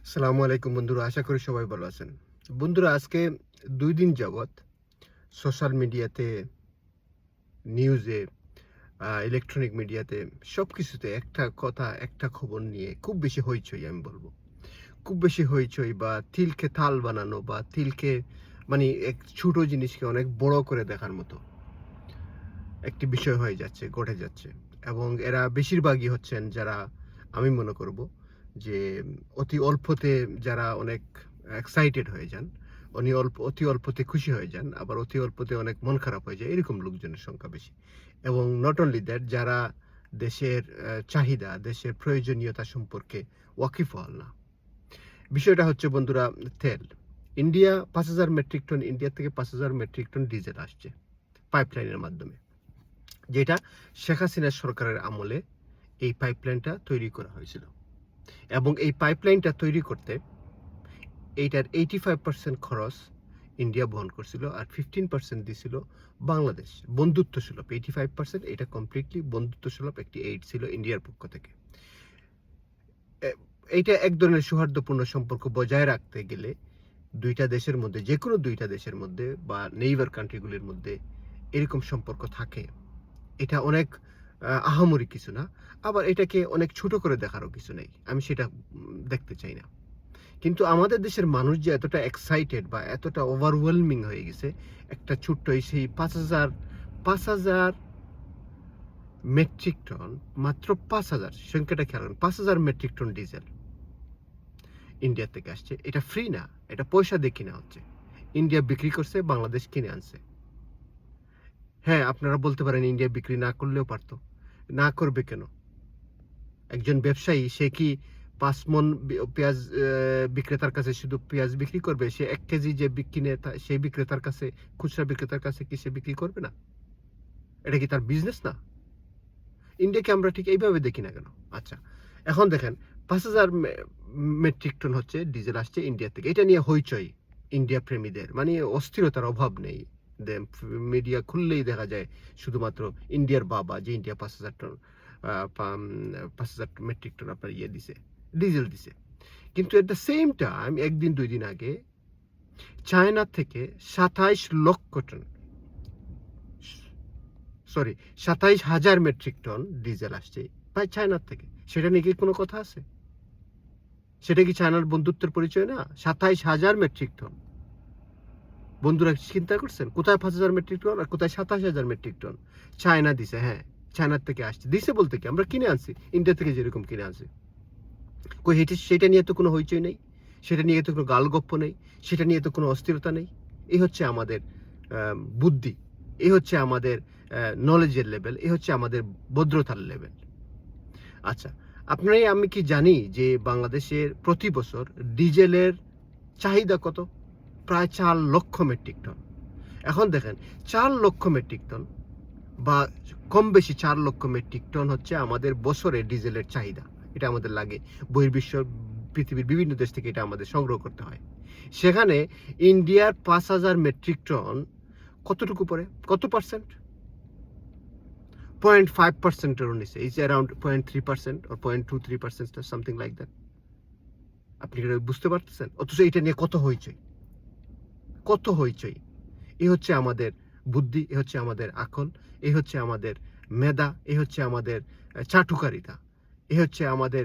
আসসালামু আলাইকুম বন্ধুরা, আশা করি সবাই ভালো আছেন। বন্ধুরা, আজকে 2 দিন যাবৎ সোশ্যাল মিডিয়াতে, নিউজে, ইলেকট্রনিক মিডিয়াতে সবকিছুতে একটা কথা, একটা খবর নিয়ে খুব বেশি হইচই আমি বলবো। খুব বেশি হইচই বা তিলকে তাল বানানো বা তিলকে মানে এক ছোট জিনিসকে অনেক বড় করে দেখার মতো একটি বিষয় হয়ে যাচ্ছে, ঘটে যাচ্ছে। এবং এরা বেশিরভাগই হচ্ছেন যারা, আমি মনে করব যে অতি অল্পতে যারা অনেক এক্সাইটেড হয়ে যান, অতি অল্পতে খুশি হয়ে যান, আবার অতি অল্পতে অনেক মন খারাপ হয়ে যায়, এরকম লোকজনের সংখ্যা বেশি। এবং নট অনলি দ্যাট, যারা দেশের চাহিদা, দেশের প্রয়োজনীয়তা সম্পর্কে ওয়াকিবহাল না। বিষয়টা হচ্ছে বন্ধুরা, তেল। ইন্ডিয়া 5,000 মেট্রিক টন, ইন্ডিয়া থেকে 5,000 মেট্রিক টন ডিজেল আসছে পাইপলাইনের মাধ্যমে, যেটা শেখ হাসিনার সরকারের আমলে এই পাইপলাইনটা তৈরি করা হয়েছিল। এবং এই পাইপলাইনটা তৈরি করতে এইটার 85% খরচ ইন্ডিয়া বহন করছিল, আর 15% দিছিল বাংলাদেশ। বন্ধুত্ব সুলভ 85%, এটা কমপ্লিটলি বন্ধুত্ব সুলভ একটি এইড ছিল ইন্ডিয়ার পক্ষ থেকে। এইটা এক ধরনের সৌহার্দ্যপূর্ণ সম্পর্ক বজায় রাখতে গেলে দুইটা দেশের মধ্যে, যে কোনো দুইটা দেশের মধ্যে বা নেইবার কান্ট্রিগুলির মধ্যে এরকম সম্পর্ক থাকে, এটা অনেক আহামরি কিছু না। আবার এটাকে অনেক ছোট করে দেখারও কিছু নেই, আমি সেটা দেখতে চাই না। কিন্তু আমাদের দেশের মানুষ যে এতটা এক্সাইটেড বা এতটা ওভারওয়েলমিং হয়ে গেছে, একটা ছোট্ট সেই 5,000 মেট্রিক টন, মাত্র 5,000, সংখ্যাটা খেয়াল করেন, 5,000 মেট্রিক টন ডিজেল ইন্ডিয়া থেকে আসছে। এটা ফ্রি না, এটা পয়সা দিয়ে কিনা হচ্ছে। ইন্ডিয়া বিক্রি করছে, বাংলাদেশ কিনে আনছে। হ্যাঁ, আপনারা বলতে পারেন ইন্ডিয়া বিক্রি না করলেও পারতো। না করবে কেন? একজন ব্যবসায়ী, সে কি 5 মণ পেঁয়াজ বিক্রেতার কাছে শুধু পেঁয়াজ বিক্রি করবে? সে 1 কেজি যে কিনে সেই বিক্রেতার কাছে, খুচরা বিক্রেতার কাছে কি সে বিক্রি করবে না? এটা কি তার বিজনেস না? ইন্ডিয়াকে আমরা ঠিক এইভাবে দেখি না কেন? আচ্ছা, এখন দেখেন, 5,000 মেট্রিক টন হচ্ছে ডিজেল আসছে ইন্ডিয়া থেকে। এটা নিয়ে হইচই ইন্ডিয়া প্রেমীদের, মানে অস্থিরতার অভাব নেই। মিডিয়া খুললেই দেখা যায় শুধুমাত্র ইন্ডিয়ার বাবা, যে ইন্ডিয়া 5,000 টন 5,000 মেট্রিক টন আপনার দিছে, ডিজেল দিছে। কিন্তু এট দ্য সেম টাইম, 1 দিন 2 দিন আগে চায়না থেকে 27,000 মেট্রিক টন ডিজেল আসছে ভাই চায়নার থেকে। সেটা নিয়ে কি কোনো কথা আছে? সেটা কি চায়নার বন্ধুত্বের পরিচয় না? 27,000 মেট্রিক টন। বন্ধুরা, চিন্তা করছেন কোথায় 5,000 মেট্রিক টন আর কোথায় 27,000 মেট্রিক টন? চায়না দিছে। হ্যাঁ, চায়নার থেকে আসছে। দিছে বলতে কি, আমরা কিনে আনছি ইন্ডিয়া থেকে, যেরকম কিনে আনছি। কই সেটা নিয়ে তো কোনো হইচই নেই, সেটা নিয়ে তো কোনো গালগপ্প নেই, সেটা নিয়ে তো কোনো অস্থিরতা নেই। এই হচ্ছে আমাদের বুদ্ধি, এই হচ্ছে আমাদের নলেজের লেভেল, এই হচ্ছে আমাদের ভদ্রতার লেভেল। আচ্ছা, আমি কি জানি যে বাংলাদেশের প্রতি বছর ডিজেলের চাহিদা কত? প্রায় 4 লক্ষ মেট্রিক টন। এখন দেখেন, 4 লক্ষ মেট্রিক টন বা কম বেশি 4 লক্ষ মেট্রিক টন হচ্ছে আমাদের বছরে ডিজেলের চাহিদা। এটা আমাদের লাগে। বহির্বিশ্ব, পৃথিবীর বিভিন্ন দেশ থেকে এটা আমাদের সংগ্রহ করতে হয়। সেখানে ইন্ডিয়ার 5,000 মেট্রিক টন কতটুকু পড়ে? কত পার্সেন্ট? 0.5% এরও নিচে। Is around 0.3% or 0.23%, something like that. আপনি কি বুঝতে পারতেছেন? অথচ এটা নিয়ে কত হইচই, কত হইচই। এই হচ্ছে আমাদের বুদ্ধি, এই হচ্ছে আমাদের আকল, এই হচ্ছে আমাদের মেধা, এই হচ্ছে আমাদের চাটুকারিতা, এই হচ্ছে আমাদের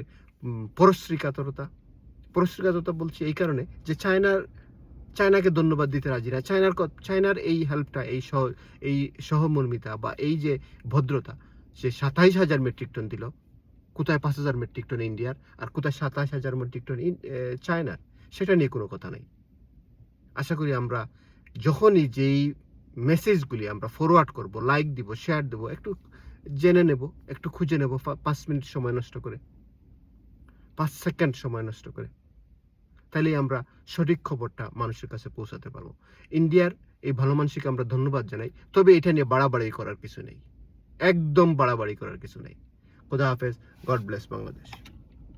পরশ্রীকাতরতা। পরশ্রীকাতরতা বলছি এই কারণে যে চায়নাকে ধন্যবাদ দিতে রাজি না। চায়নার এই হেল্পটা, এই সহমর্মিতা বা এই যে ভদ্রতা, সে 27,000 মেট্রিক টন দিল। কোথায় 5,000 মেট্রিক টন ইন্ডিয়ার, আর কোথায় 27,000 মেট্রিক টন চায়নার? সেটা নিয়ে কোনো কথা নাই। আশা করি আমরা যখনই যেই মেসেজগুলি আমরা ফরওয়ার্ড করব, লাইক দিব, শেয়ার দেব, একটু জেনে নেব, একটু খুঁজে নেব, 5 মিনিট সময় নষ্ট করে, 5 সেকেন্ড সময় নষ্ট করে, তাহলেই আমরা সঠিক খবরটা মানুষের কাছে পৌঁছাতে পারবো। ইন্ডিয়ার এই ভালো মানুষকে আমরা ধন্যবাদ জানাই, তবে এটা নিয়ে বাড়াবাড়ি করার কিছু নেই, একদম বাড়াবাড়ি করার কিছু নেই। খোদা হাফেজ, গড ব্লেস বাংলাদেশ।